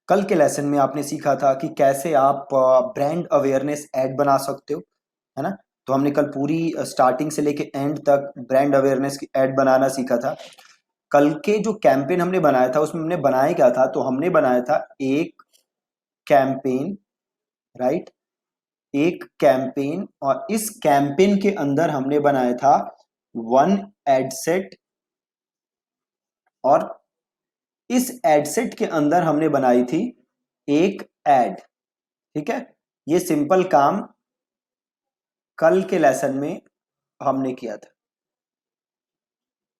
कल के लेसन में आपने सीखा था कि कैसे आप ब्रांड अवेयरनेस ऐड बना सकते हो, है ना। तो हमने कल पूरी स्टार्टिंग से लेके एंड तक ब्रांड अवेयरनेस की ऐड बनाना सीखा था। कल के जो कैंपेन हमने बनाया था उसमें हमने बनाया क्या था, तो हमने बनाया था एक कैंपेन, राइट, एक कैंपेन। और इस कैंपेन के अंदर हमने बनाया था वन एड सेट, और इस एड सेट के अंदर हमने बनाई थी एक एड। ठीक है, ये सिंपल काम कल के लेसन में हमने किया था।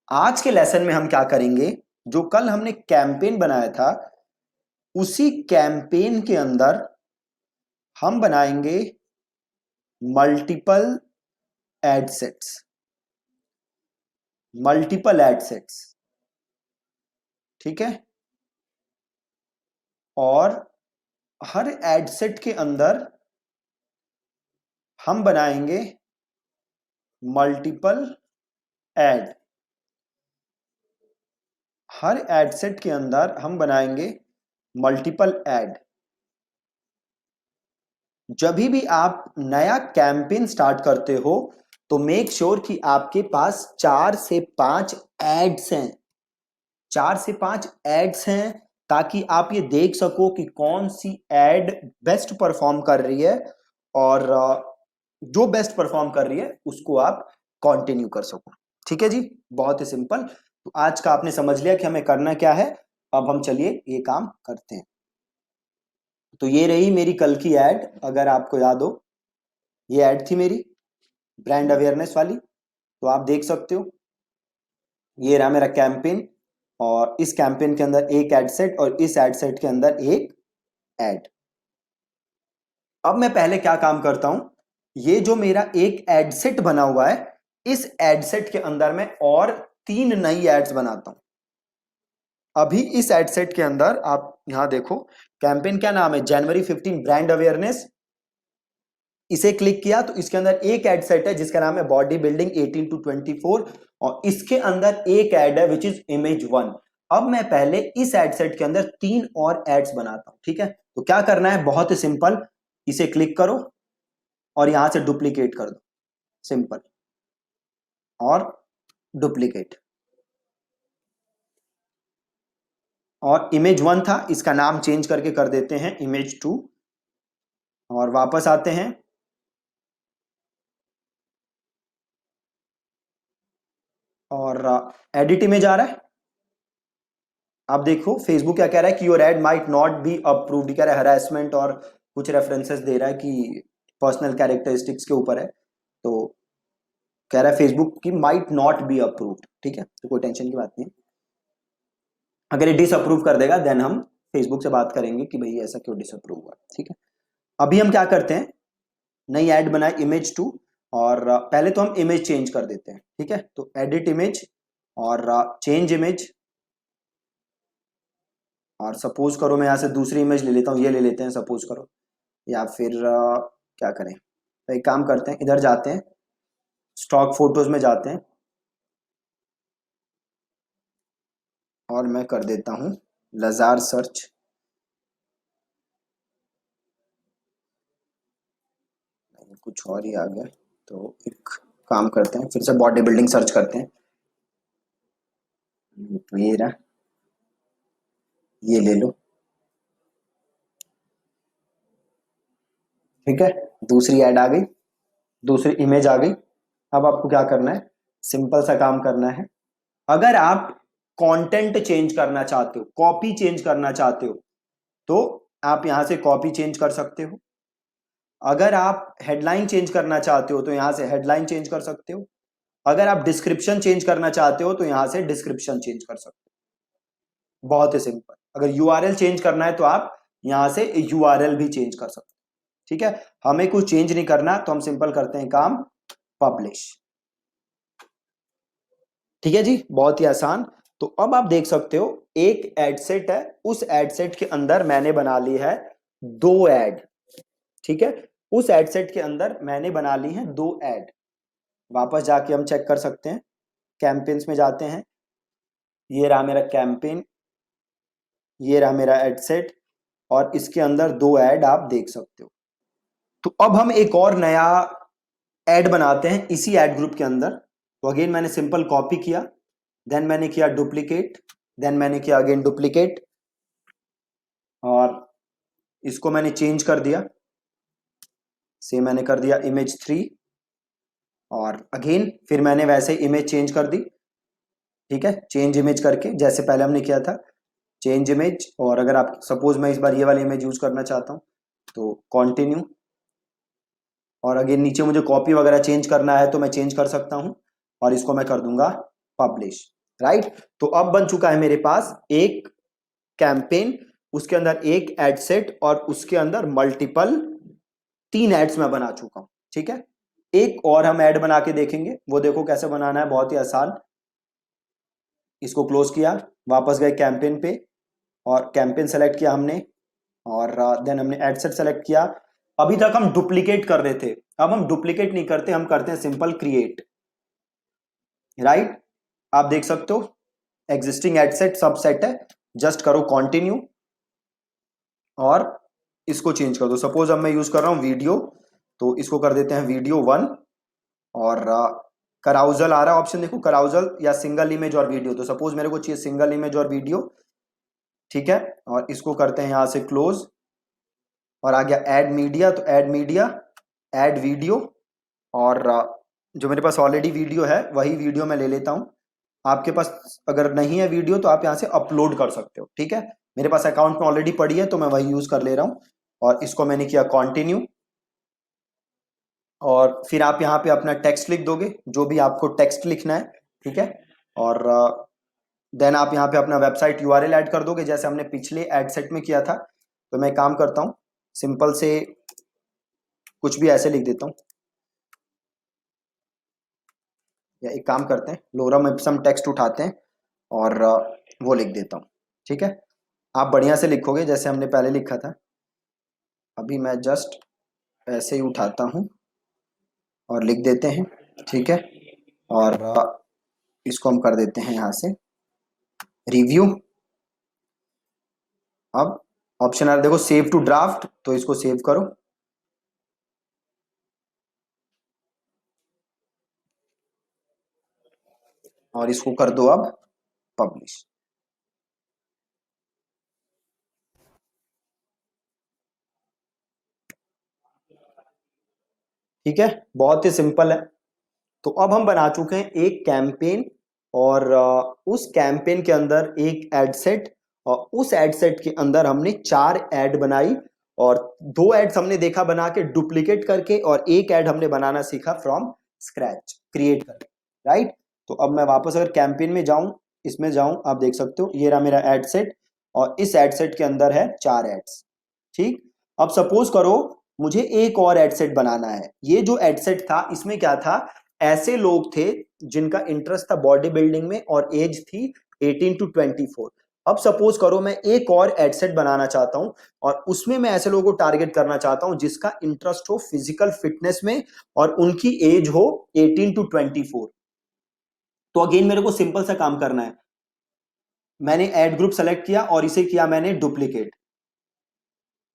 आज के लेसन में हम क्या करेंगे, जो कल हमने कैंपेन बनाया था उसी कैंपेन के अंदर हम बनाएंगे multiple add sets, multiple add sets. ठीक है, और हर एड सेट के अंदर हम बनाएंगे मल्टीपल एड, हर एड सेट के अंदर हम बनाएंगे मल्टीपल एड। जब भी आप नया कैंपेन स्टार्ट करते हो तो मेक श्योर कि आपके पास 4 से 5 एड्स हैं, 4 से 5 एड्स हैं, ताकि आप ये देख सको कि कौन सी एड बेस्ट परफॉर्म कर रही है, और जो बेस्ट परफॉर्म कर रही है उसको आप कंटिन्यू कर सको। ठीक है जी, बहुत ही सिंपल। तो आज का आपने समझ लिया कि हमें करना क्या है। अब हम चलिए ये काम करते हैं। तो ये रही मेरी कल की एड, अगर आपको याद हो ये एड थी मेरी ब्रांड अवेयरनेस वाली। तो आप देख सकते हो ये रहा मेरा कैंपेन, और इस कैंपेन के अंदर एक एड सेट और इस एड सेट के अंदर एक एड। अब मैं पहले क्या काम करता हूं, ये जो मेरा एक एड सेट बना हुआ है इस एड सेट के अंदर मैं और 3 नई एड्स बनाता हूं। अभी इस एड सेट के अंदर आप यहां देखो, कैंपेन क्या नाम है, जनवरी 15 ब्रांड अवेयरनेस। इसे क्लिक किया तो इसके अंदर एक एड सेट है जिसका नाम है बॉडी बिल्डिंग 18 to 24, और इसके अंदर एक एड है विच इज इमेज 1। अब मैं पहले इस एड सेट के अंदर 3 और एड्स बनाता हूं। ठीक है, तो क्या करना है, बहुत ही सिंपल, इसे क्लिक करो और यहां से डुप्लीकेट कर दो, सिंपल, और डुप्लीकेट। और इमेज 1 था, इसका नाम चेंज करके कर देते हैं इमेज 2, और वापस आते हैं। और एडिट इमेज आ रहा है। आप देखो फेसबुक क्या कह रहा है कि your add might not be approved, कह रहा है हरासमेंट, और कुछ रेफरेंसेस दे रहा है कि पर्सनल कैरेक्टरिस्टिक्स के ऊपर है। तो कह रहा है फेसबुक की माइट नॉट बी अप्रूव्ड। ठीक है, तो कोई टेंशन की बात नहीं। अगर ये डिसअप्रूव कर देगा देन हम फेसबुक से बात करेंगे कि भाई ऐसा क्यों डिसअप्रूव हुआ। ठीक है, अभी हम क्या करते हैं, नई ऐड बनाए इमेज 2, और पहले तो हम इमेज चेंज कर देते हैं। ठीक है, तो एडिट इमेज और चेंज इमेज, और सपोज करो मैं यहां से दूसरी इमेज ले लेता हूँ, ये ले लेते हैं सपोज करो, या फिर क्या करें, तो एक काम करते हैं, इधर जाते हैं, स्टॉक फोटोज में जाते हैं, और मैं कर देता हूं लजार सर्च। कुछ और ही आ गया, तो एक काम करते हैं, फिर से बॉडी बिल्डिंग सर्च करते हैं। तो ये रहा, ये ले लो। ठीक है, दूसरी ऐड आ गई, दूसरी इमेज आ गई। अब आपको क्या करना है, सिंपल सा काम करना है। अगर आप कंटेंट चेंज करना चाहते हो, कॉपी चेंज करना चाहते हो, तो आप यहां से कॉपी चेंज कर सकते हो। अगर आप हेडलाइन चेंज करना चाहते हो तो यहां से हेडलाइन चेंज कर सकते हो। अगर आप डिस्क्रिप्शन चेंज करना चाहते हो तो यहां से डिस्क्रिप्शन चेंज कर सकते हो। बहुत ही सिंपल। अगर यूआरएल चेंज करना है तो आप यहां से यूआरएल भी चेंज कर सकते हो। ठीक है, हमें कुछ चेंज नहीं करना तो हम सिंपल करते हैं काम पब्लिश। ठीक है जी, बहुत ही आसान। तो अब आप देख सकते हो एक एड सेट है, उस एड सेट के अंदर मैंने बना ली है 2 एड। ठीक है, उस एड सेट के अंदर मैंने बना ली है 2 एड। वापस जाके हम चेक कर सकते हैं, कैंपेन्स में जाते हैं, ये रहा मेरा कैंपेन, ये रहा मेरा एड सेट, और इसके अंदर 2 ऐड आप देख सकते हो। तो अब हम एक और नया ऐड बनाते हैं इसी ऐड ग्रुप के अंदर। तो अगेन मैंने सिंपल कॉपी किया, देन मैंने किया डुप्लीकेट, देन मैंने किया अगेन डुप्लीकेट, और इसको मैंने चेंज कर दिया, से मैंने कर दिया image 3, और अगेन फिर मैंने वैसे इमेज चेंज कर दी। ठीक है, चेंज इमेज करके जैसे पहले हमने किया था, चेंज इमेज। और अगर आप सपोज मैं इस बार ये वाली इमेज यूज करना चाहता हूं तो कंटिन्यू, और अगेन नीचे मुझे कॉपी वगैरह चेंज करना है तो मैं चेंज कर सकता हूं, और इसको मैं कर दूंगा पब्लिश। राइट, तो अब बन चुका है मेरे पास एक कैंपेन, उसके अंदर एक एड सेट और उसके अंदर मल्टीपल 3 एड्स मैं बना चुका हूं। ठीक है, एक और हम ऐड बना के देखेंगे, वो देखो कैसे बनाना है, बहुत ही आसान। इसको क्लोज किया, वापस गए कैंपेन पे, और कैंपेन सेलेक्ट किया हमने, और देन हमने एड सेट सेलेक्ट किया। अभी तक हम डुप्लीकेट कर रहे थे, अब हम डुप्लीकेट नहीं करते, हम करते हैं सिंपल क्रिएट। राइट, आप देख सकते हो एग्जिस्टिंग एड सेट सब सेट है, जस्ट करो कंटिन्यू और इसको चेंज कर दो। सपोज अब मैं यूज कर रहा हूं वीडियो, तो इसको कर देते हैं वीडियो 1, और कराउजल आ रहा है ऑप्शन, देखो कराउजल या सिंगल इमेज और वीडियो, तो सपोज मेरे को चाहिए सिंगल इमेज और वीडियो। ठीक है, और इसको करते हैं यहां से क्लोज, और आ गया ऐड मीडिया, तो ऐड मीडिया, ऐड वीडियो, और जो मेरे पास ऑलरेडी वीडियो है वही वीडियो मैं ले लेता हूं। आपके पास अगर नहीं है वीडियो तो आप यहां से अपलोड कर सकते हो। ठीक है, मेरे पास अकाउंट में ऑलरेडी पड़ी है तो मैं वही यूज कर ले रहा हूं, और इसको मैंने किया कंटिन्यू, और फिर आप यहाँ पे अपना टेक्स्ट लिख दोगे, जो भी आपको टेक्स्ट लिखना है। ठीक है, और देन आप यहाँ पे अपना वेबसाइट यूआरएल ऐड कर दोगे, जैसे हमने पिछले एड सेट में किया था। तो मैं काम करता हूँ, सिंपल से कुछ भी ऐसे लिख देता हूँ, या एक काम करते हैं लोरम इप्सम टेक्स्ट उठाते हैं और वो लिख देता हूँ। ठीक है, आप बढ़िया से लिखोगे जैसे हमने पहले लिखा था। अभी मैं जस्ट ऐसे ही उठाता हूँ और लिख देते हैं। ठीक है, और इसको हम कर देते हैं यहाँ से रिव्यू। अब ऑप्शन आ रहा है देखो, सेव टू ड्राफ्ट, तो इसको सेव करो, और इसको कर दो अब पब्लिश। ठीक है, बहुत ही सिंपल है। तो अब हम बना चुके हैं एक कैंपेन, और उस कैंपेन के अंदर एक एड सेट, और उस एड सेट के अंदर हमने 4 ऐड बनाई, और 2 एड्स हमने देखा बना के डुप्लीकेट करके, और एक ऐड हमने बनाना सीखा फ्रॉम स्क्रैच क्रिएट करके। राइट, तो अब मैं वापस अगर कैंपेन में जाऊं, इसमें जाऊं, आप देख सकते हो ये रहा मेरा एड सेट, और इस एड सेट के अंदर है 4 एड्स। ठीक, अब सपोज करो मुझे एक और एड सेट बनाना है। ये जो एड सेट था इसमें क्या था, ऐसे लोग थे जिनका इंटरेस्ट था बॉडी बिल्डिंग में और एज थी 18 to 24। अब सपोज करो मैं एक और एडसेट बनाना चाहता हूं, और उसमें मैं ऐसे लोगों को टारगेट करना चाहता हूं जिसका इंटरेस्ट हो फिजिकल फिटनेस में और उनकी एज हो 18 to 24। तो अगेन मेरे को सिंपल सा काम करना है, मैंने एड ग्रुप सेलेक्ट किया और इसे किया मैंने डुप्लीकेट,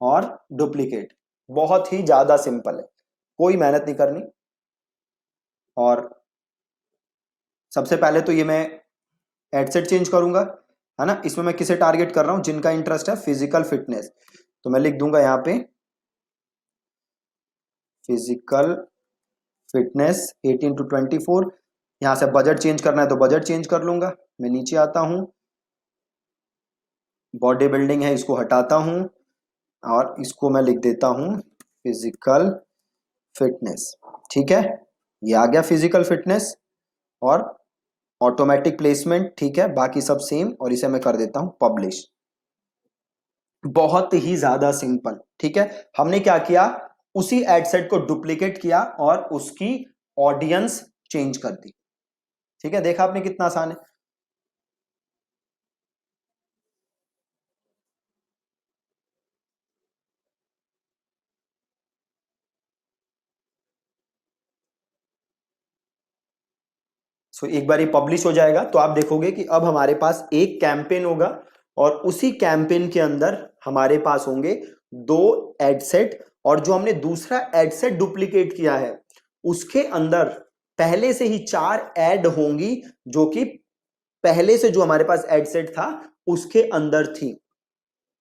और डुप्लीकेट, बहुत ही ज्यादा सिंपल है, कोई मेहनत नहीं करनी। और सबसे पहले तो ये मैं एडसेट चेंज करूंगा, है ना। इसमें मैं किसे टारगेट कर रहा हूं, जिनका इंटरेस्ट है फिजिकल फिटनेस, तो मैं लिख दूंगा यहाँ पे फिजिकल फिटनेस 18 to 24। यहां से बजट चेंज करना है तो बजट चेंज कर लूंगा। मैं नीचे आता हूं, बॉडी बिल्डिंग है इसको हटाता हूं, और इसको मैं लिख देता हूं फिजिकल फिटनेस। ठीक है, ये आ गया फिजिकल फिटनेस, और ऑटोमेटिक प्लेसमेंट, ठीक है, बाकी सब सेम, और इसे मैं कर देता हूं पब्लिश। बहुत ही ज्यादा सिंपल। ठीक है, हमने क्या किया, उसी एडसेट को डुप्लीकेट किया और उसकी ऑडियंस चेंज कर दी। ठीक है, देखा आपने कितना आसान है। सो एक बार ये पब्लिश हो जाएगा तो आप देखोगे कि अब हमारे पास एक कैंपेन होगा और उसी कैंपेन के अंदर हमारे पास होंगे 2 एड सेट, और जो हमने दूसरा एड सेट डुप्लीकेट किया है उसके अंदर पहले से ही 4 एड होंगी जो कि पहले से जो हमारे पास एड सेट था उसके अंदर थी।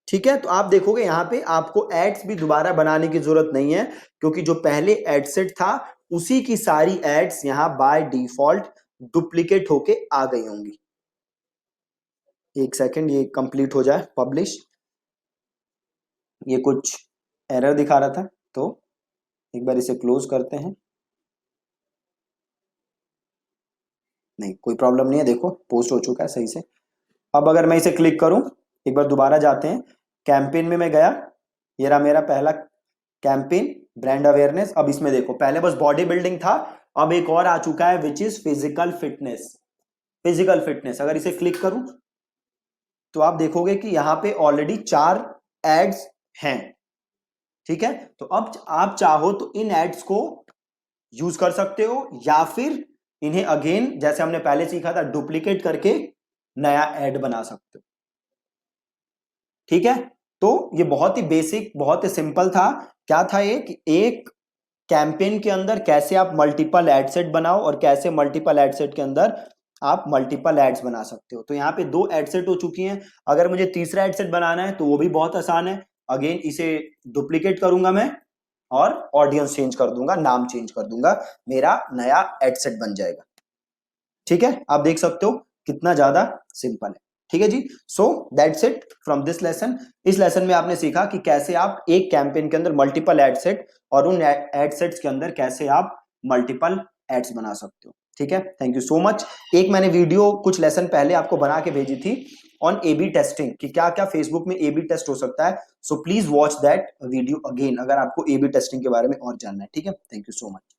ठीक है, तो आप देखोगे यहां पे आपको एड्स भी दोबारा बनाने की जरूरत नहीं है, क्योंकि जो पहले एड सेट था उसी की सारी एड्स यहां बाय डिफॉल्ट डुप्लीकेट होके आ गई होंगी। एक सेकंड ये कंप्लीट हो जाए पब्लिश। ये कुछ एरर दिखा रहा था तो एक बार इसे क्लोज करते हैं। नहीं, कोई प्रॉब्लम नहीं है, देखो पोस्ट हो चुका है सही से। अब अगर मैं इसे क्लिक करूं, एक बार दोबारा जाते हैं, कैंपेन में मैं गया, ये रहा मेरा पहला कैंपेन ब्रांड अवेयरनेस। अब इसमें देखो पहले बस बॉडी बिल्डिंग था, अब एक और आ चुका है which is physical fitness. Physical fitness अगर इसे क्लिक करूं तो आप देखोगे कि यहां पे ऑलरेडी 4 एड्स हैं। ठीक है, तो अब आप चाहो तो इन एड्स को यूज कर सकते हो या फिर इन्हें अगेन जैसे हमने पहले सीखा था डुप्लीकेट करके नया एड बना सकते हो। ठीक है, तो ये बहुत ही बेसिक बहुत ही सिंपल था। क्या था ये कि एक कैंपेन के अंदर कैसे आप मल्टीपल एड सेट बनाओ और कैसे मल्टीपल एड सेट के अंदर आप मल्टीपल एड्स बना सकते हो। तो यहाँ पे 2 एड सेट हो चुकी हैं, अगर मुझे तीसरा एड सेट बनाना है तो वो भी बहुत आसान है। अगेन इसे डुप्लीकेट करूंगा मैं और ऑडियंस चेंज कर दूंगा, नाम चेंज कर दूंगा, मेरा नया एड सेट बन जाएगा। ठीक है, आप देख सकते हो कितना ज्यादा सिंपल है। ठीक है जी, so that's it from this lesson. इस लेसन में आपने सीखा कि कैसे आप एक कैंपेन के अंदर मल्टीपल एड सेट और उन एड सेट्स के अंदर कैसे आप मल्टीपल एड्स बना सकते हो। ठीक है, थैंक यू सो मच। एक मैंने वीडियो कुछ लेसन पहले आपको बना के भेजी थी ऑन एबी टेस्टिंग कि क्या क्या फेसबुक में एबी टेस्ट हो सकता है। So please watch that video again अगर आपको एबी टेस्टिंग के बारे में और जानना है। ठीक है, थैंक यू सो मच।